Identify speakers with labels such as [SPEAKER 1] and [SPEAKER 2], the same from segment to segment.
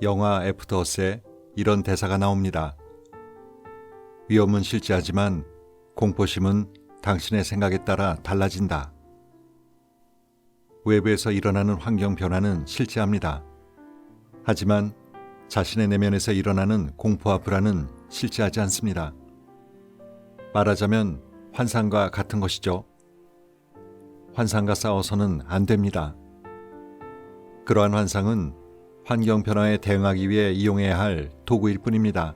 [SPEAKER 1] 영화 애프터 어스에 이런 대사가 나옵니다. 위험은 실제하지만 공포심은 당신의 생각에 따라 달라진다. 외부에서 일어나는 환경 변화는 실제합니다. 하지만 자신의 내면에서 일어나는 공포와 불안은 실제하지 않습니다. 말하자면 환상과 같은 것이죠. 환상과 싸워서는 안 됩니다. 그러한 환상은 환경 변화에 대응하기 위해 이용해야 할 도구일 뿐입니다.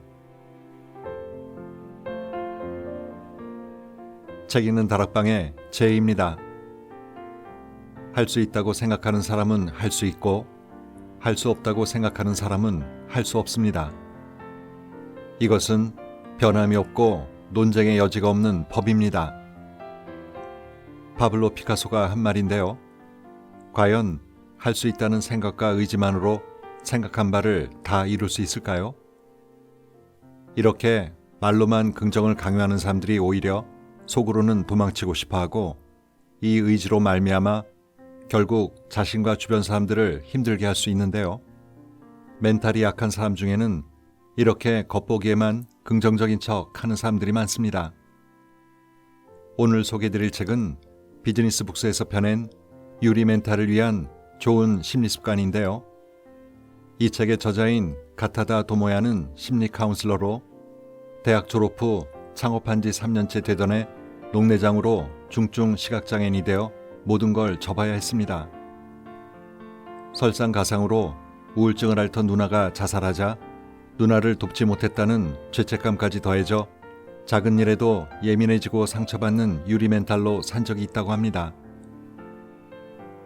[SPEAKER 1] 책 읽는 다락방의 제이입니다. 할 수 있다고 생각하는 사람은 할 수 있고 할 수 없다고 생각하는 사람은 할 수 없습니다. 이것은 변함이 없고 논쟁의 여지가 없는 법입니다. 파블로 피카소가 한 말인데요. 과연 할 수 있다는 생각과 의지만으로 생각한 바를 다 이룰 수 있을까요? 이렇게 말로만 긍정을 강요하는 사람들이 오히려 속으로는 도망치고 싶어하고 이 의지로 말미암아 결국 자신과 주변 사람들을 힘들게 할 수 있는데요. 멘탈이 약한 사람 중에는 이렇게 겉보기에만 긍정적인 척 하는 사람들이 많습니다. 오늘 소개해드릴 책은 비즈니스 북스에서 펴낸 유리 멘탈을 위한 좋은 심리 습관인데요. 이 책의 저자인 가타다 도모야는 심리 카운슬러로 대학 졸업 후 창업한 지 3년째 되던 해 녹내장으로 중증 시각장애인이 되어 모든 걸 접어야 했습니다. 설상가상으로 우울증을 앓던 누나가 자살하자 누나를 돕지 못했다는 죄책감까지 더해져 작은 일에도 예민해지고 상처받는 유리 멘탈로 산 적이 있다고 합니다.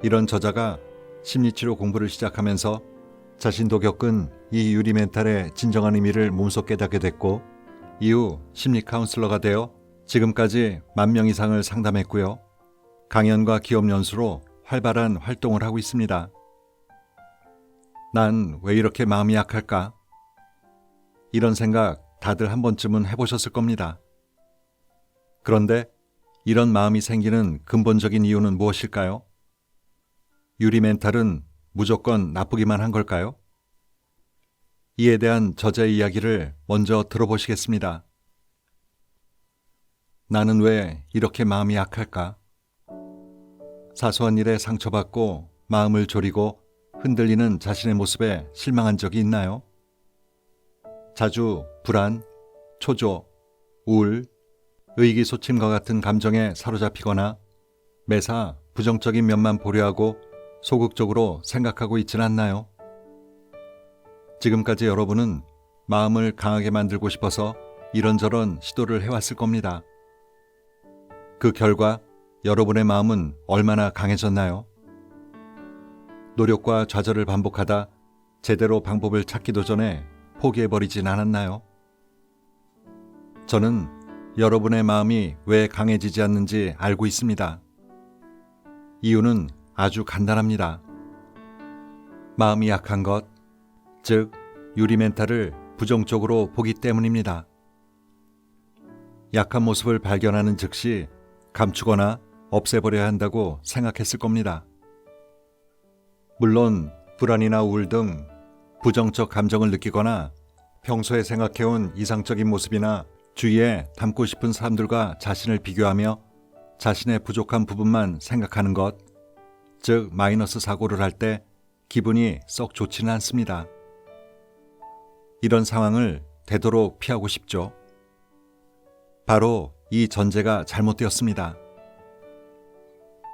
[SPEAKER 1] 이런 저자가 심리치료 공부를 시작하면서 자신도 겪은 이 유리 멘탈의 진정한 의미를 몸소 깨닫게 됐고 이후 심리 카운슬러가 되어 지금까지 10,000명 이상을 상담했고요. 강연과 기업 연수로 활발한 활동을 하고 있습니다. 난 왜 이렇게 마음이 약할까? 이런 생각 다들 한 번쯤은 해보셨을 겁니다. 그런데 이런 마음이 생기는 근본적인 이유는 무엇일까요? 유리 멘탈은 무조건 나쁘기만 한 걸까요? 이에 대한 저자의 이야기를 먼저 들어보시겠습니다. 나는 왜 이렇게 마음이 약할까? 사소한 일에 상처받고 마음을 졸이고 흔들리는 자신의 모습에 실망한 적이 있나요? 자주 불안, 초조, 우울, 의기소침과 같은 감정에 사로잡히거나 매사 부정적인 면만 보려하고 소극적으로 생각하고 있지는 않나요? 지금까지 여러분은 마음을 강하게 만들고 싶어서 이런저런 시도를 해왔을 겁니다. 그 결과 여러분의 마음은 얼마나 강해졌나요? 노력과 좌절을 반복하다 제대로 방법을 찾기도 전에 포기해버리진 않았나요? 저는 여러분의 마음이 왜 강해지지 않는지 알고 있습니다. 이유는 아주 간단합니다. 마음이 약한 것, 즉 유리 멘탈을 부정적으로 보기 때문입니다. 약한 모습을 발견하는 즉시 감추거나 없애버려야 한다고 생각했을 겁니다. 물론 불안이나 우울 등 부정적 감정을 느끼거나 평소에 생각해온 이상적인 모습이나 주위에 닮고 싶은 사람들과 자신을 비교하며 자신의 부족한 부분만 생각하는 것, 즉 마이너스 사고를 할 때 기분이 썩 좋지는 않습니다. 이런 상황을 되도록 피하고 싶죠. 바로 이 전제가 잘못되었습니다.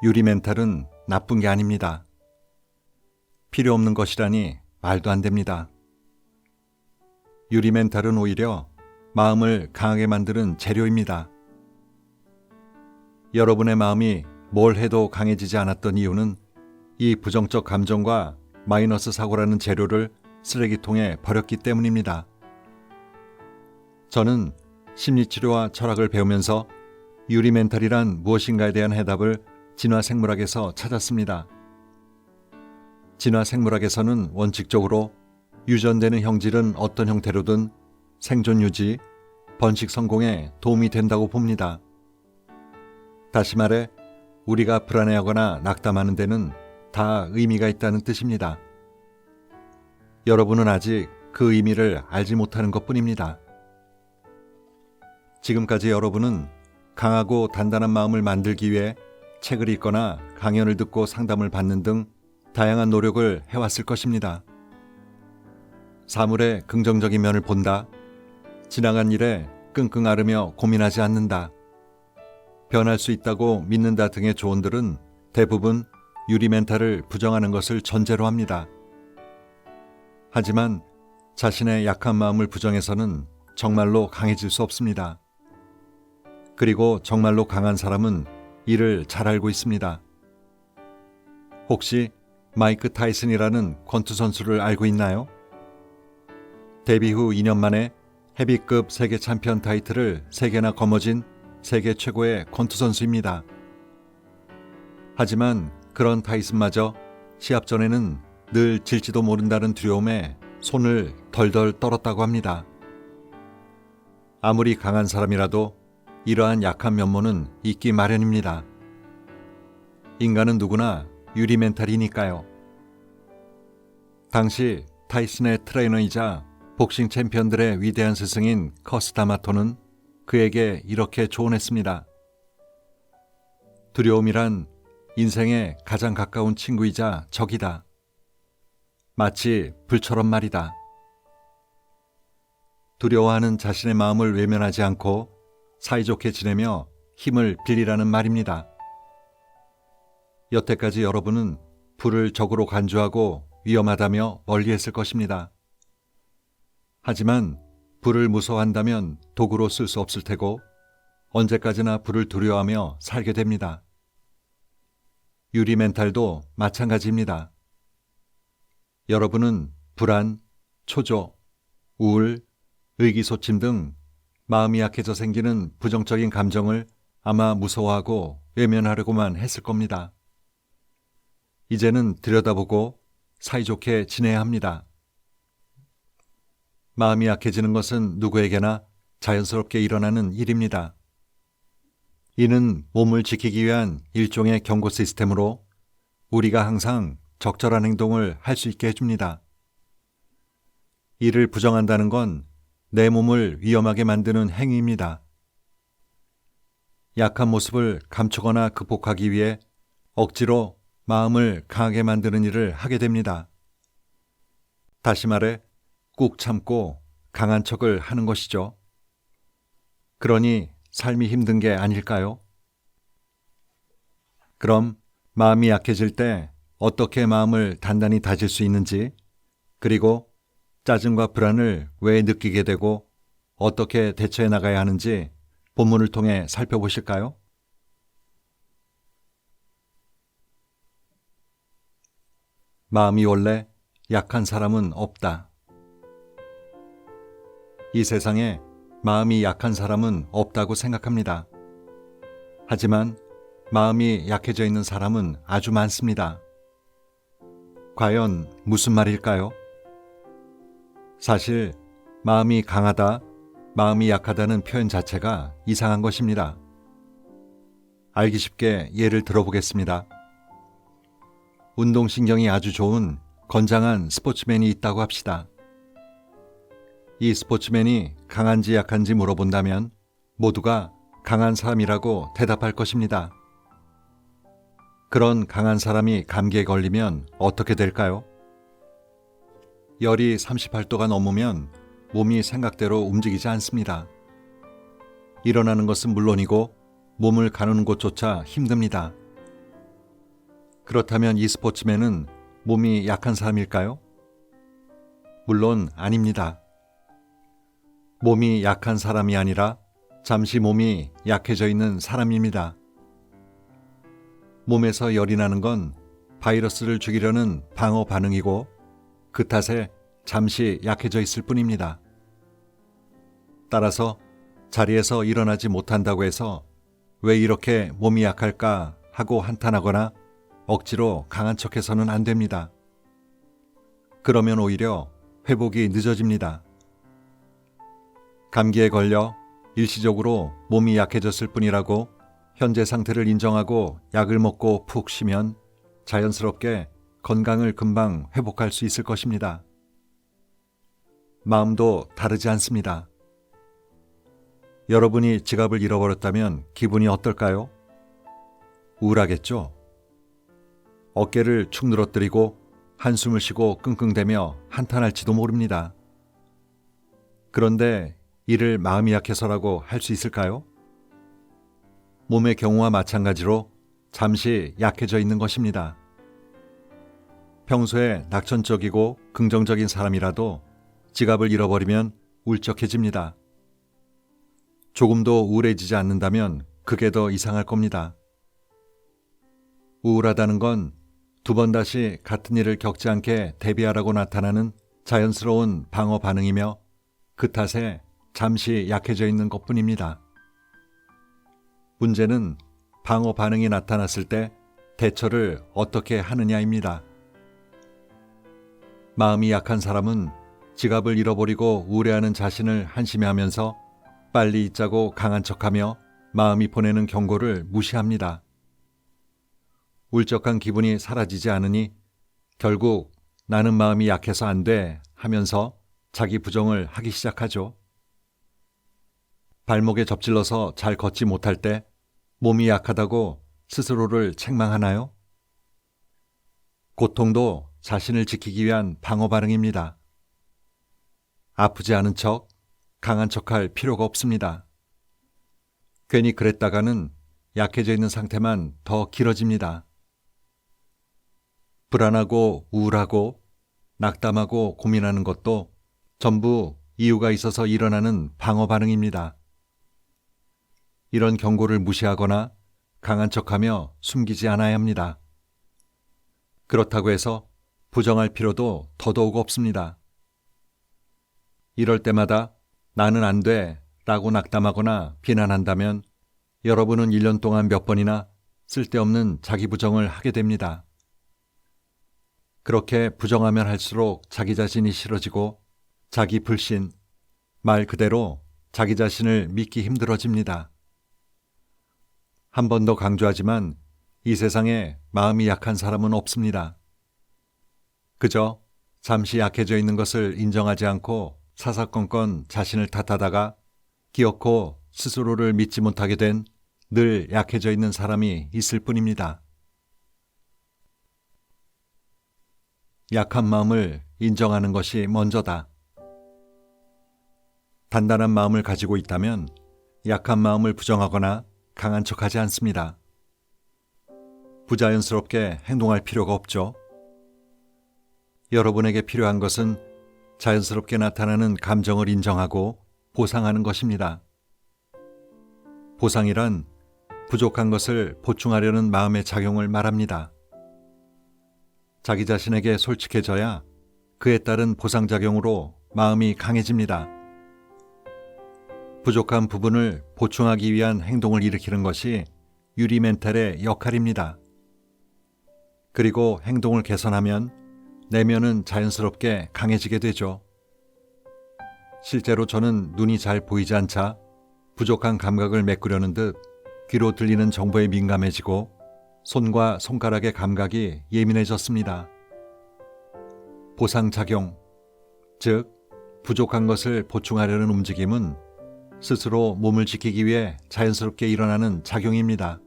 [SPEAKER 1] 유리 멘탈은 나쁜 게 아닙니다. 필요 없는 것이라니 말도 안 됩니다. 유리 멘탈은 오히려 마음을 강하게 만드는 재료입니다. 여러분의 마음이 뭘 해도 강해지지 않았던 이유는 이 부정적 감정과 마이너스 사고라는 재료를 쓰레기통에 버렸기 때문입니다. 저는 심리치료와 철학을 배우면서 유리 멘탈이란 무엇인가에 대한 해답을 진화생물학에서 찾았습니다. 진화생물학에서는 원칙적으로 유전되는 형질은 어떤 형태로든 생존 유지, 번식 성공에 도움이 된다고 봅니다. 다시 말해 우리가 불안해하거나 낙담하는 데는 다 의미가 있다는 뜻입니다. 여러분은 아직 그 의미를 알지 못하는 것뿐입니다. 지금까지 여러분은 강하고 단단한 마음을 만들기 위해 책을 읽거나 강연을 듣고 상담을 받는 등 다양한 노력을 해왔을 것입니다. 사물의 긍정적인 면을 본다. 지나간 일에 끙끙 앓으며 고민하지 않는다. 변할 수 있다고 믿는다 등의 조언들은 대부분 유리 멘탈을 부정하는 것을 전제로 합니다. 하지만 자신의 약한 마음을 부정해서는 정말로 강해질 수 없습니다. 그리고 정말로 강한 사람은 이를 잘 알고 있습니다. 혹시 마이크 타이슨이라는 권투 선수를 알고 있나요? 데뷔 후 2년 만에 헤비급 세계 챔피언 타이틀을 3개나 거머쥔 세계 최고의 권투 선수입니다. 하지만 그런 타이슨마저 시합 전에는 늘 질지도 모른다는 두려움에 손을 덜덜 떨었다고 합니다. 아무리 강한 사람이라도 이러한 약한 면모는 있기 마련입니다. 인간은 누구나 유리 멘탈이니까요. 당시 타이슨의 트레이너이자 복싱 챔피언들의 위대한 스승인 커스 다마토는 그에게 이렇게 조언했습니다. 두려움이란 인생의 가장 가까운 친구이자 적이다. 마치 불처럼 말이다. 두려워하는 자신의 마음을 외면하지 않고 사이좋게 지내며 힘을 빌리라는 말입니다. 여태까지 여러분은 불을 적으로 간주하고 위험하다며 멀리했을 것입니다. 하지만 불을 무서워한다면 도구로 쓸 수 없을 테고 언제까지나 불을 두려워하며 살게 됩니다. 유리 멘탈도 마찬가지입니다. 여러분은 불안, 초조, 우울, 의기소침 등 마음이 약해져 생기는 부정적인 감정을 아마 무서워하고 외면하려고만 했을 겁니다. 이제는 들여다보고 사이좋게 지내야 합니다. 마음이 약해지는 것은 누구에게나 자연스럽게 일어나는 일입니다. 이는 몸을 지키기 위한 일종의 경고 시스템으로 우리가 항상 적절한 행동을 할 수 있게 해줍니다. 이를 부정한다는 건 내 몸을 위험하게 만드는 행위입니다. 약한 모습을 감추거나 극복하기 위해 억지로 마음을 강하게 만드는 일을 하게 됩니다. 다시 말해 꾹 참고 강한 척을 하는 것이죠. 그러니 삶이 힘든 게 아닐까요? 그럼 마음이 약해질 때 어떻게 마음을 단단히 다질 수 있는지, 그리고 짜증과 불안을 왜 느끼게 되고 어떻게 대처해 나가야 하는지 본문을 통해 살펴보실까요? 마음이 원래 약한 사람은 없다. 이 세상에 마음이 약한 사람은 없다고 생각합니다. 하지만 마음이 약해져 있는 사람은 아주 많습니다. 과연 무슨 말일까요? 사실 마음이 강하다, 마음이 약하다는 표현 자체가 이상한 것입니다. 알기 쉽게 예를 들어보겠습니다. 운동신경이 아주 좋은 건장한 스포츠맨이 있다고 합시다. 이 스포츠맨이 강한지 약한지 물어본다면 모두가 강한 사람이라고 대답할 것입니다. 그런 강한 사람이 감기에 걸리면 어떻게 될까요? 열이 38도가 넘으면 몸이 생각대로 움직이지 않습니다. 일어나는 것은 물론이고 몸을 가누는 것조차 힘듭니다. 그렇다면 이 스포츠맨은 몸이 약한 사람일까요? 물론 아닙니다. 몸이 약한 사람이 아니라 잠시 몸이 약해져 있는 사람입니다. 몸에서 열이 나는 건 바이러스를 죽이려는 방어 반응이고 그 탓에 잠시 약해져 있을 뿐입니다. 따라서 자리에서 일어나지 못한다고 해서 왜 이렇게 몸이 약할까 하고 한탄하거나 억지로 강한 척해서는 안 됩니다. 그러면 오히려 회복이 늦어집니다. 감기에 걸려 일시적으로 몸이 약해졌을 뿐이라고 현재 상태를 인정하고 약을 먹고 푹 쉬면 자연스럽게 건강을 금방 회복할 수 있을 것입니다. 마음도 다르지 않습니다. 여러분이 지갑을 잃어버렸다면 기분이 어떨까요? 우울하겠죠? 어깨를 축 늘어뜨리고 한숨을 쉬고 끙끙대며 한탄할지도 모릅니다. 그런데 이를 마음이 약해서라고 할 수 있을까요? 몸의 경우와 마찬가지로 잠시 약해져 있는 것입니다. 평소에 낙천적이고 긍정적인 사람이라도 지갑을 잃어버리면 울적해집니다. 조금도 우울해지지 않는다면 그게 더 이상할 겁니다. 우울하다는 건 두 번 다시 같은 일을 겪지 않게 대비하라고 나타나는 자연스러운 방어 반응이며 그 탓에 잠시 약해져 있는 것뿐입니다. 문제는 방어 반응이 나타났을 때 대처를 어떻게 하느냐입니다. 마음이 약한 사람은 지갑을 잃어버리고 우울해하는 자신을 한심해하면서 빨리 잊자고 강한 척하며 마음이 보내는 경고를 무시합니다. 울적한 기분이 사라지지 않으니 결국 나는 마음이 약해서 안 돼 하면서 자기 부정을 하기 시작하죠. 발목에 접질러서 잘 걷지 못할 때 몸이 약하다고 스스로를 책망하나요? 고통도 자신을 지키기 위한 방어 반응입니다. 아프지 않은 척, 강한 척할 필요가 없습니다. 괜히 그랬다가는 약해져 있는 상태만 더 길어집니다. 불안하고 우울하고 낙담하고 고민하는 것도 전부 이유가 있어서 일어나는 방어 반응입니다. 이런 경고를 무시하거나 강한 척하며 숨기지 않아야 합니다. 그렇다고 해서 부정할 필요도 더더욱 없습니다. 이럴 때마다 나는 안 돼 라고 낙담하거나 비난한다면 여러분은 1년 동안 몇 번이나 쓸데없는 자기 부정을 하게 됩니다. 그렇게 부정하면 할수록 자기 자신이 싫어지고 자기 불신, 말 그대로 자기 자신을 믿기 힘들어집니다. 한 번 더 강조하지만 이 세상에 마음이 약한 사람은 없습니다. 그저 잠시 약해져 있는 것을 인정하지 않고 사사건건 자신을 탓하다가 기어코 스스로를 믿지 못하게 된 늘 약해져 있는 사람이 있을 뿐입니다. 약한 마음을 인정하는 것이 먼저다. 단단한 마음을 가지고 있다면 약한 마음을 부정하거나 강한 척하지 않습니다. 부자연스럽게 행동할 필요가 없죠. 여러분에게 필요한 것은 자연스럽게 나타나는 감정을 인정하고 보상하는 것입니다. 보상이란 부족한 것을 보충하려는 마음의 작용을 말합니다. 자기 자신에게 솔직해져야 그에 따른 보상작용으로 마음이 강해집니다. 부족한 부분을 보충하기 위한 행동을 일으키는 것이 유리 멘탈의 역할입니다. 그리고 행동을 개선하면 내면은 자연스럽게 강해지게 되죠. 실제로 저는 눈이 잘 보이지 않자 부족한 감각을 메꾸려는 듯 귀로 들리는 정보에 민감해지고 손과 손가락의 감각이 예민해졌습니다. 보상작용, 즉 부족한 것을 보충하려는 움직임은 스스로 몸을 지키기 위해 자연스럽게 일어나는 작용입니다.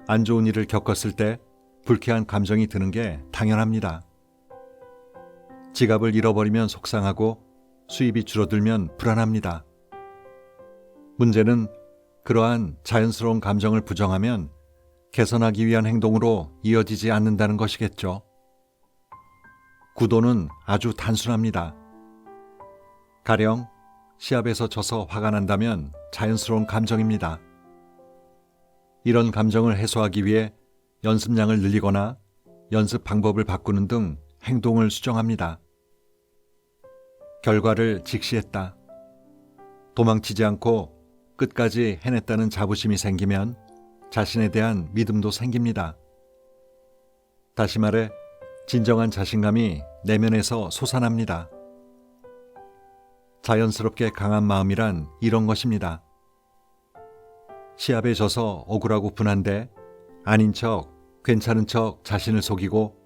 [SPEAKER 1] 안 좋은 일을 겪었을 때 불쾌한 감정이 드는 게 당연합니다. 지갑을 잃어버리면 속상하고 수입이 줄어들면 불안합니다. 문제는 그러한 자연스러운 감정을 부정하면 개선하기 위한 행동으로 이어지지 않는다는 것이겠죠. 구도는 아주 단순합니다. 가령 시합에서 져서 화가 난다면 자연스러운 감정입니다. 이런 감정을 해소하기 위해 연습량을 늘리거나 연습 방법을 바꾸는 등 행동을 수정합니다. 결과를 직시했다. 도망치지 않고 끝까지 해냈다는 자부심이 생기면 자신에 대한 믿음도 생깁니다. 다시 말해 진정한 자신감이 내면에서 솟아납니다. 자연스럽게 강한 마음이란 이런 것입니다. 시합에 져서 억울하고 분한데 아닌 척, 괜찮은 척 자신을 속이고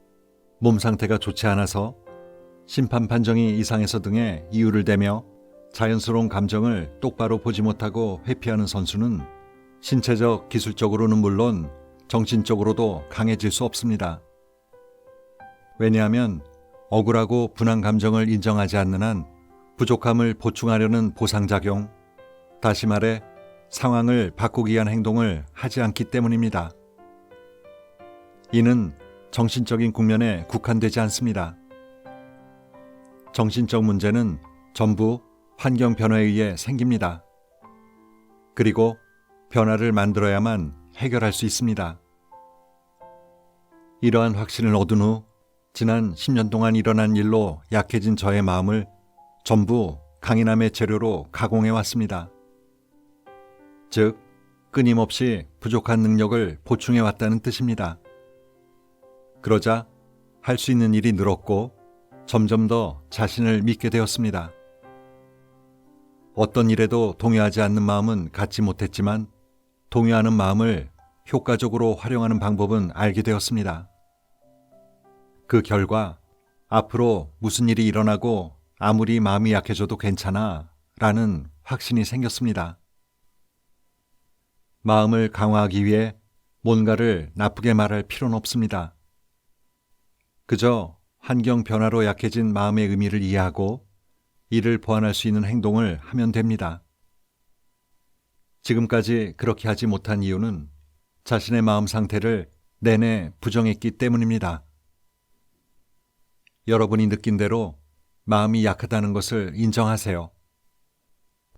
[SPEAKER 1] 몸 상태가 좋지 않아서 심판 판정이 이상해서 등의 이유를 대며 자연스러운 감정을 똑바로 보지 못하고 회피하는 선수는 신체적, 기술적으로는 물론 정신적으로도 강해질 수 없습니다. 왜냐하면 억울하고 분한 감정을 인정하지 않는 한 부족함을 보충하려는 보상작용, 다시 말해 상황을 바꾸기 위한 행동을 하지 않기 때문입니다. 이는 정신적인 국면에 국한되지 않습니다. 정신적 문제는 전부 환경 변화에 의해 생깁니다. 그리고 변화를 만들어야만 해결할 수 있습니다. 이러한 확신을 얻은 후 지난 10년 동안 일어난 일로 약해진 저의 마음을 전부 강인함의 재료로 가공해 왔습니다. 즉, 끊임없이 부족한 능력을 보충해 왔다는 뜻입니다. 그러자 할 수 있는 일이 늘었고 점점 더 자신을 믿게 되었습니다. 어떤 일에도 동요하지 않는 마음은 갖지 못했지만 동요하는 마음을 효과적으로 활용하는 방법은 알게 되었습니다. 그 결과 앞으로 무슨 일이 일어나고 아무리 마음이 약해져도 괜찮아 라는 확신이 생겼습니다. 마음을 강화하기 위해 뭔가를 나쁘게 말할 필요는 없습니다. 그저 환경 변화로 약해진 마음의 의미를 이해하고 이를 보완할 수 있는 행동을 하면 됩니다. 지금까지 그렇게 하지 못한 이유는 자신의 마음 상태를 내내 부정했기 때문입니다. 여러분이 느낀 대로 마음이 약하다는 것을 인정하세요.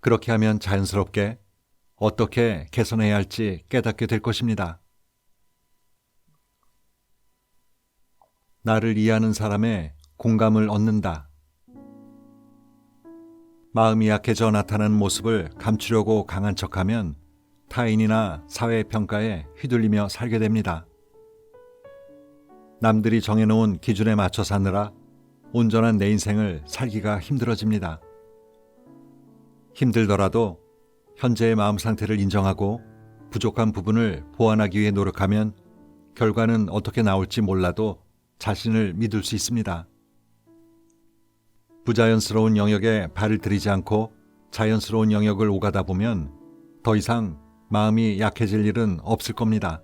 [SPEAKER 1] 그렇게 하면 자연스럽게 어떻게 개선해야 할지 깨닫게 될 것입니다. 나를 이해하는 사람의 공감을 얻는다. 마음이 약해져 나타나는 모습을 감추려고 강한 척하면 타인이나 사회의 평가에 휘둘리며 살게 됩니다. 남들이 정해놓은 기준에 맞춰 사느라 온전한 내 인생을 살기가 힘들어집니다. 힘들더라도 현재의 마음 상태를 인정하고 부족한 부분을 보완하기 위해 노력하면 결과는 어떻게 나올지 몰라도 자신을 믿을 수 있습니다. 부자연스러운 영역에 발을 들이지 않고 자연스러운 영역을 오가다 보면 더 이상 마음이 약해질 일은 없을 겁니다.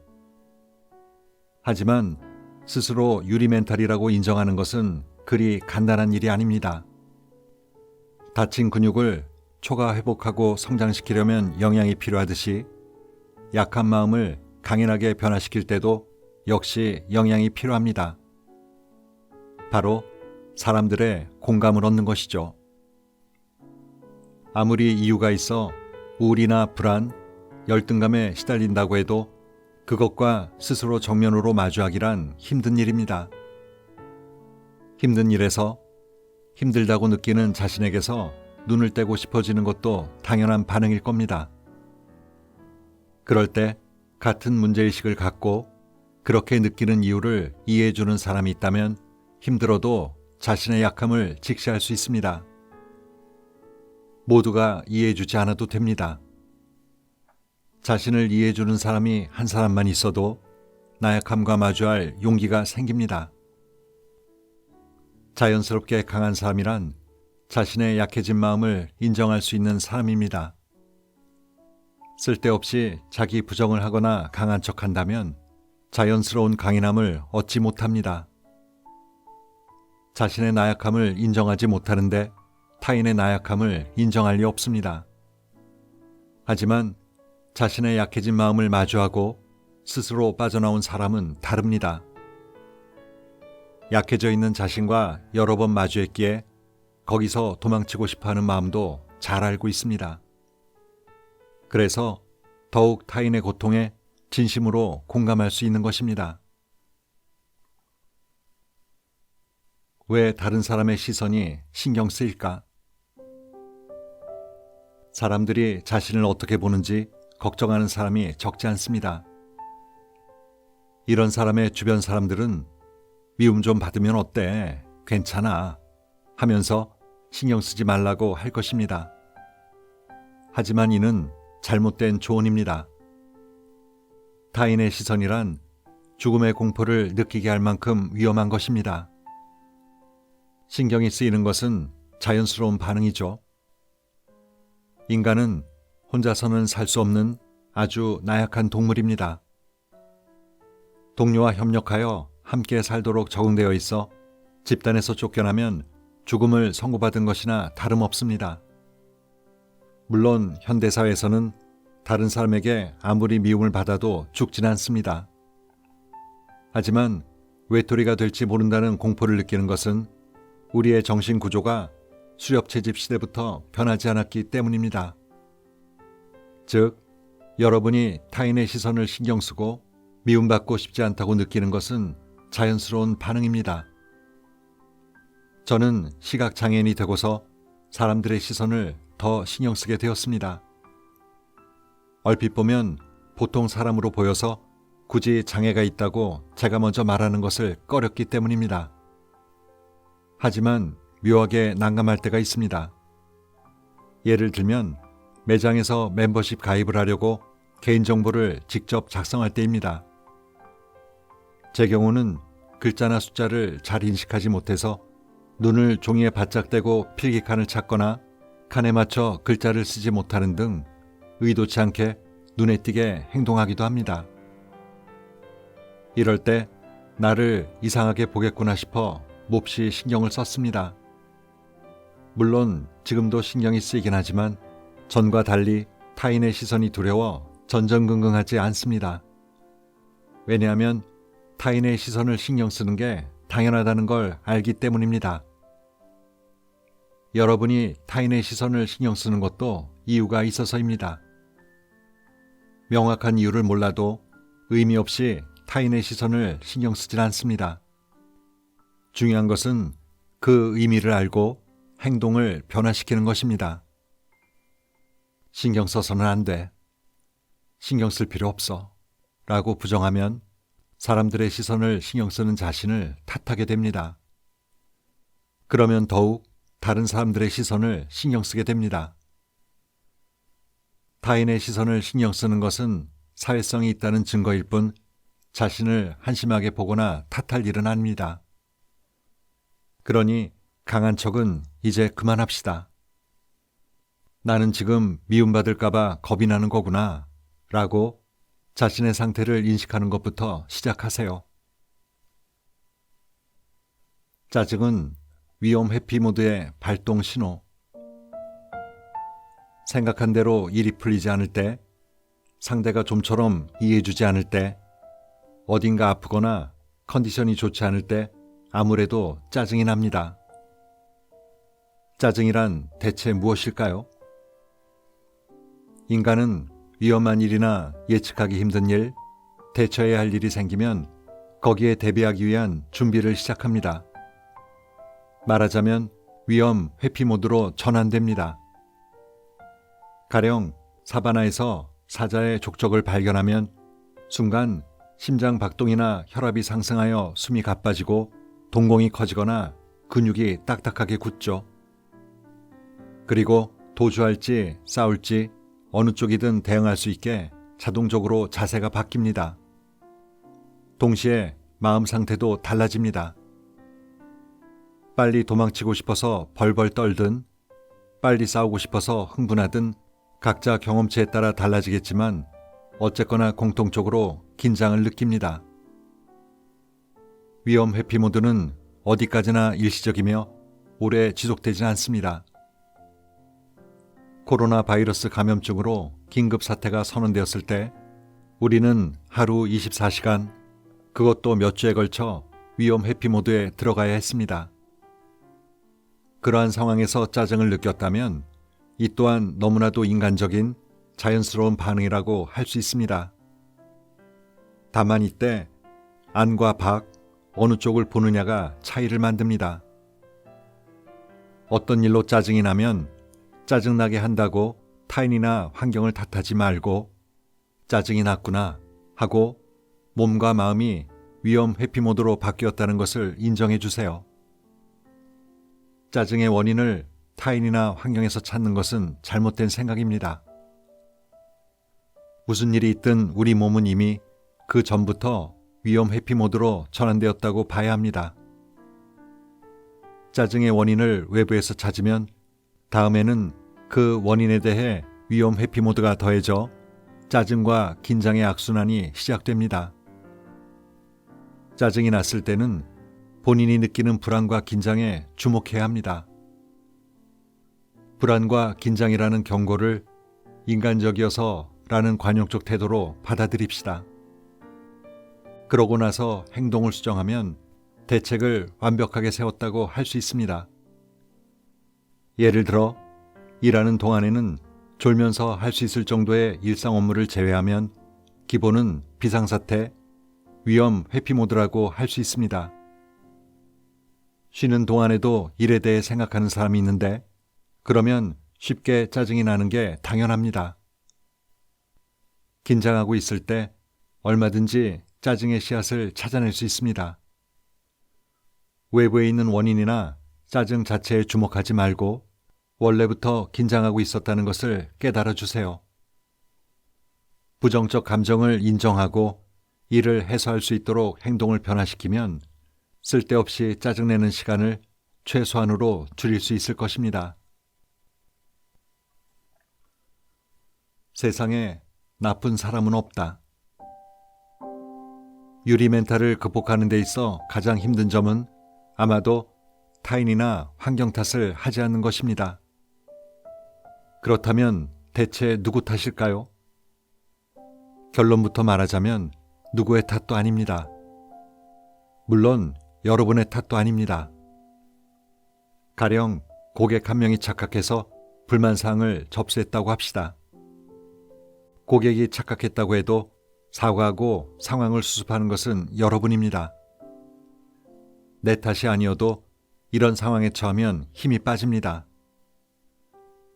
[SPEAKER 1] 하지만 스스로 유리멘탈이라고 인정하는 것은 그리 간단한 일이 아닙니다. 다친 근육을 초과 회복하고 성장시키려면 영양이 필요하듯이 약한 마음을 강인하게 변화시킬 때도 역시 영양이 필요합니다. 바로 사람들의 공감을 얻는 것이죠. 아무리 이유가 있어 우울이나 불안, 열등감에 시달린다고 해도 그것과 스스로 정면으로 마주하기란 힘든 일입니다. 힘든 일에서 힘들다고 느끼는 자신에게서 눈을 떼고 싶어지는 것도 당연한 반응일 겁니다. 그럴 때 같은 문제의식을 갖고 그렇게 느끼는 이유를 이해해주는 사람이 있다면 힘들어도 자신의 약함을 직시할 수 있습니다. 모두가 이해해주지 않아도 됩니다. 자신을 이해해주는 사람이 한 사람만 있어도 나약함과 마주할 용기가 생깁니다. 자연스럽게 강한 사람이란 자신의 약해진 마음을 인정할 수 있는 사람입니다. 쓸데없이 자기 부정을 하거나 강한 척한다면 자연스러운 강인함을 얻지 못합니다. 자신의 나약함을 인정하지 못하는데 타인의 나약함을 인정할 리 없습니다. 하지만 자신의 약해진 마음을 마주하고 스스로 빠져나온 사람은 다릅니다. 약해져 있는 자신과 여러 번 마주했기에 거기서 도망치고 싶어하는 마음도 잘 알고 있습니다. 그래서 더욱 타인의 고통에 진심으로 공감할 수 있는 것입니다. 왜 다른 사람의 시선이 신경 쓰일까? 사람들이 자신을 어떻게 보는지 걱정하는 사람이 적지 않습니다. 이런 사람의 주변 사람들은 미움 좀 받으면 어때? 괜찮아. 하면서 신경 쓰지 말라고 할 것입니다. 하지만 이는 잘못된 조언입니다. 타인의 시선이란 죽음의 공포를 느끼게 할 만큼 위험한 것입니다. 신경이 쓰이는 것은 자연스러운 반응이죠. 인간은 혼자서는 살 수 없는 아주 나약한 동물입니다. 동료와 협력하여 함께 살도록 적응되어 있어 집단에서 쫓겨나면 죽음을 선고받은 것이나 다름없습니다. 물론 현대사회에서는 다른 사람에게 아무리 미움을 받아도 죽진 않습니다. 하지만 외톨이가 될지 모른다는 공포를 느끼는 것은 우리의 정신 구조가 수렵채집 시대부터 변하지 않았기 때문입니다. 즉, 여러분이 타인의 시선을 신경 쓰고 미움받고 싶지 않다고 느끼는 것은 자연스러운 반응입니다. 저는 시각장애인이 되고서 사람들의 시선을 더 신경 쓰게 되었습니다. 얼핏 보면 보통 사람으로 보여서 굳이 장애가 있다고 제가 먼저 말하는 것을 꺼렸기 때문입니다. 하지만 묘하게 난감할 때가 있습니다. 예를 들면 매장에서 멤버십 가입을 하려고 개인정보를 직접 작성할 때입니다. 제 경우는 글자나 숫자를 잘 인식하지 못해서 눈을 종이에 바짝 대고 필기칸을 찾거나 칸에 맞춰 글자를 쓰지 못하는 등 의도치 않게 눈에 띄게 행동하기도 합니다. 이럴 때 나를 이상하게 보겠구나 싶어 몹시 신경을 썼습니다. 물론 지금도 신경이 쓰이긴 하지만 전과 달리 타인의 시선이 두려워 전전긍긍하지 않습니다. 왜냐하면 타인의 시선을 신경 쓰는 게 당연하다는 걸 알기 때문입니다. 여러분이 타인의 시선을 신경 쓰는 것도 이유가 있어서입니다. 명확한 이유를 몰라도 의미 없이 타인의 시선을 신경 쓰진 않습니다. 중요한 것은 그 의미를 알고 행동을 변화시키는 것입니다. 신경 써서는 안 돼. 신경 쓸 필요 없어. 라고 부정하면 사람들의 시선을 신경 쓰는 자신을 탓하게 됩니다. 그러면 더욱 다른 사람들의 시선을 신경 쓰게 됩니다. 타인의 시선을 신경 쓰는 것은 사회성이 있다는 증거일 뿐 자신을 한심하게 보거나 탓할 일은 아닙니다. 그러니 강한 척은 이제 그만합시다. 나는 지금 미움받을까봐 겁이 나는 거구나 라고 자신의 상태를 인식하는 것부터 시작하세요. 짜증은 위험 회피 모드의 발동 신호. 생각한 대로 일이 풀리지 않을 때, 상대가 좀처럼 이해해주지 않을 때, 어딘가 아프거나 컨디션이 좋지 않을 때 아무래도 짜증이 납니다. 짜증이란 대체 무엇일까요? 인간은 위험한 일이나 예측하기 힘든 일, 대처해야 할 일이 생기면 거기에 대비하기 위한 준비를 시작합니다. 말하자면 위험 회피 모드로 전환됩니다. 가령 사바나에서 사자의 족적을 발견하면 순간 심장 박동이나 혈압이 상승하여 숨이 가빠지고 동공이 커지거나 근육이 딱딱하게 굳죠. 그리고 도주할지 싸울지 어느 쪽이든 대응할 수 있게 자동적으로 자세가 바뀝니다. 동시에 마음 상태도 달라집니다. 빨리 도망치고 싶어서 벌벌 떨든 빨리 싸우고 싶어서 흥분하든 각자 경험치에 따라 달라지겠지만 어쨌거나 공통적으로 긴장을 느낍니다. 위험 회피 모드는 어디까지나 일시적이며 오래 지속되지 않습니다. 코로나 바이러스 감염증으로 긴급 사태가 선언되었을 때 우리는 하루 24시간, 그것도 몇 주에 걸쳐 위험 회피 모드에 들어가야 했습니다. 그러한 상황에서 짜증을 느꼈다면 이 또한 너무나도 인간적인 자연스러운 반응이라고 할 수 있습니다. 다만 이때 안과 박, 어느 쪽을 보느냐가 차이를 만듭니다. 어떤 일로 짜증이 나면 짜증나게 한다고 타인이나 환경을 탓하지 말고 짜증이 났구나 하고 몸과 마음이 위험 회피 모드로 바뀌었다는 것을 인정해 주세요. 짜증의 원인을 타인이나 환경에서 찾는 것은 잘못된 생각입니다. 무슨 일이 있든 우리 몸은 이미 그 전부터 위험 회피 모드로 전환되었다고 봐야 합니다. 짜증의 원인을 외부에서 찾으면 다음에는 그 원인에 대해 위험 회피 모드가 더해져 짜증과 긴장의 악순환이 시작됩니다. 짜증이 났을 때는 본인이 느끼는 불안과 긴장에 주목해야 합니다. 불안과 긴장이라는 경고를 인간적이어서 라는 관용적 태도로 받아들입시다. 그러고 나서 행동을 수정하면 대책을 완벽하게 세웠다고 할 수 있습니다. 예를 들어 일하는 동안에는 졸면서 할 수 있을 정도의 일상 업무를 제외하면 기본은 비상사태, 위험 회피 모드라고 할 수 있습니다. 쉬는 동안에도 일에 대해 생각하는 사람이 있는데 그러면 쉽게 짜증이 나는 게 당연합니다. 긴장하고 있을 때 얼마든지 짜증의 씨앗을 찾아낼 수 있습니다. 외부에 있는 원인이나 짜증 자체에 주목하지 말고 원래부터 긴장하고 있었다는 것을 깨달아 주세요. 부정적 감정을 인정하고 이를 해소할 수 있도록 행동을 변화시키면 쓸데없이 짜증내는 시간을 최소한으로 줄일 수 있을 것입니다. 세상에 나쁜 사람은 없다. 유리 멘탈을 극복하는 데 있어 가장 힘든 점은 아마도 타인이나 환경 탓을 하지 않는 것입니다. 그렇다면 대체 누구 탓일까요? 결론부터 말하자면 누구의 탓도 아닙니다. 물론 여러분의 탓도 아닙니다. 가령 고객 한 명이 착각해서 불만사항을 접수했다고 합시다. 고객이 착각했다고 해도 사과하고 상황을 수습하는 것은 여러분입니다. 내 탓이 아니어도 이런 상황에 처하면 힘이 빠집니다.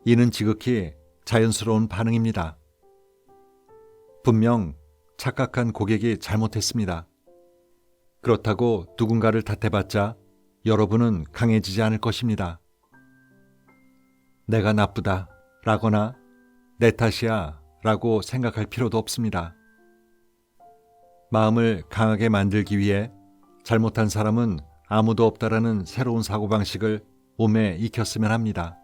[SPEAKER 1] 이는 지극히 자연스러운 반응입니다. 분명 착각한 고객이 잘못했습니다. 그렇다고 누군가를 탓해봤자 여러분은 강해지지 않을 것입니다. 내가 나쁘다 라거나 내 탓이야 라고 생각할 필요도 없습니다. 마음을 강하게 만들기 위해 잘못한 사람은 아무도 없다라는 새로운 사고방식을 몸에 익혔으면 합니다.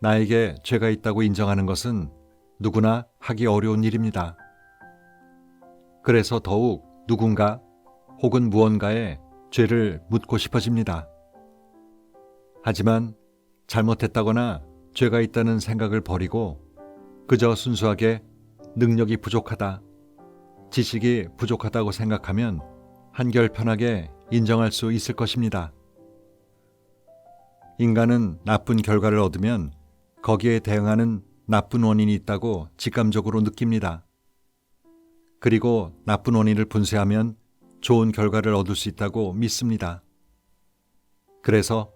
[SPEAKER 1] 나에게 죄가 있다고 인정하는 것은 누구나 하기 어려운 일입니다. 그래서 더욱 누군가 혹은 무언가에 죄를 묻고 싶어집니다. 하지만 잘못했다거나 죄가 있다는 생각을 버리고 그저 순수하게 능력이 부족하다, 지식이 부족하다고 생각하면 한결 편하게 인정할 수 있을 것입니다. 인간은 나쁜 결과를 얻으면 거기에 대응하는 나쁜 원인이 있다고 직감적으로 느낍니다. 그리고 나쁜 원인을 분쇄하면 좋은 결과를 얻을 수 있다고 믿습니다. 그래서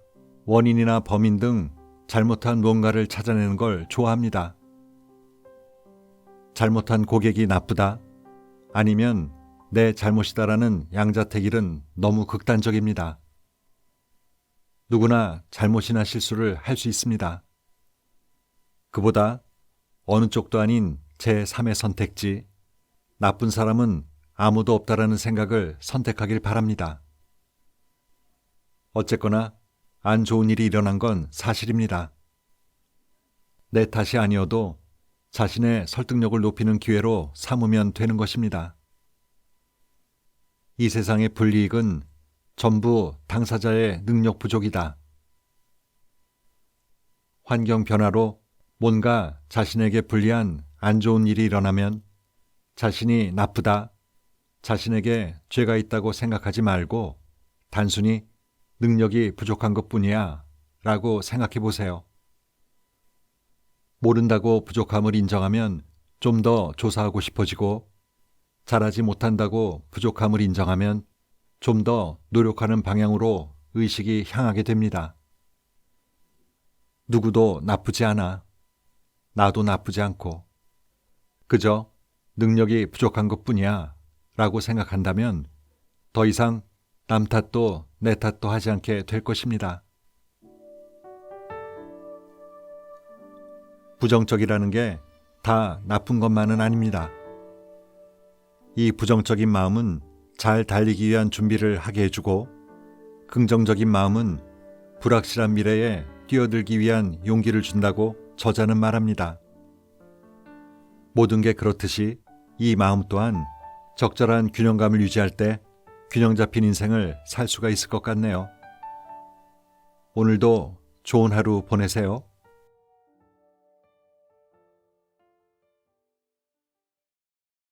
[SPEAKER 1] 원인이나 범인 등 잘못한 무언가를 찾아내는 걸 좋아합니다. 잘못한 고객이 나쁘다, 아니면 내 잘못이다라는 양자택일은 너무 극단적입니다. 누구나 잘못이나 실수를 할 수 있습니다. 그보다 어느 쪽도 아닌 제3의 선택지, 나쁜 사람은 아무도 없다라는 생각을 선택하길 바랍니다. 어쨌거나 안 좋은 일이 일어난 건 사실입니다. 내 탓이 아니어도 자신의 설득력을 높이는 기회로 삼으면 되는 것입니다. 이 세상의 불이익은 전부 당사자의 능력 부족이다. 환경 변화로 뭔가 자신에게 불리한 안 좋은 일이 일어나면 자신이 나쁘다, 자신에게 죄가 있다고 생각하지 말고 단순히 능력이 부족한 것뿐이야 라고 생각해 보세요. 모른다고 부족함을 인정하면 좀 더 조사하고 싶어지고, 잘하지 못한다고 부족함을 인정하면 좀 더 노력하는 방향으로 의식이 향하게 됩니다. 누구도 나쁘지 않아. 나도 나쁘지 않고. 그저 능력이 부족한 것뿐이야 라고 생각한다면 더 이상 남 탓도 내 탓도 하지 않게 될 것입니다. 부정적이라는 게 다 나쁜 것만은 아닙니다. 이 부정적인 마음은 잘 달리기 위한 준비를 하게 해주고 긍정적인 마음은 불확실한 미래에 뛰어들기 위한 용기를 준다고 저자는 말합니다. 모든 게 그렇듯이 이 마음 또한 적절한 균형감을 유지할 때 균형 잡힌 인생을 살 수가 있을 것 같네요. 오늘도 좋은 하루 보내세요.